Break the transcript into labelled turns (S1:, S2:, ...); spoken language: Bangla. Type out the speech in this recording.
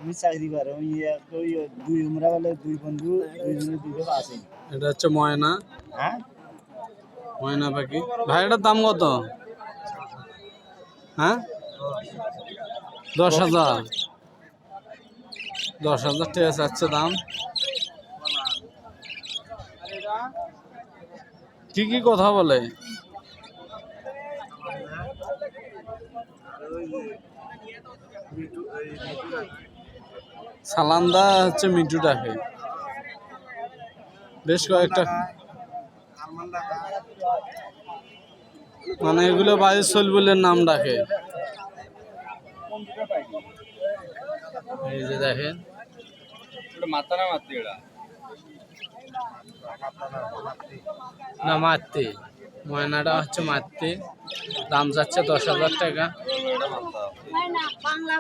S1: আমি চাকরি করে ওই দুই আমরা বলে দুই বন্ধু দুইজনে দুটো আছে।
S2: এটা হচ্ছে ময়না,
S1: হ্যাঁ
S2: ময়না পাখি। ভাই এটার দাম কত? হ্যাঁ 10,000। 10,000 টাকা চাচ্ছে দাম। কি কি কথা বলে? সালান্দা হচ্ছে মিঠু ডাকে, বেশ কয়েকটা মানে এগুলো বাইরে সলবুলের নাম ডাকে। এই যে দেখেন না মারতে, ময়নাটা হচ্ছে মারতে, দাম যাচ্ছে 10,000 টাকা।
S3: বাংলা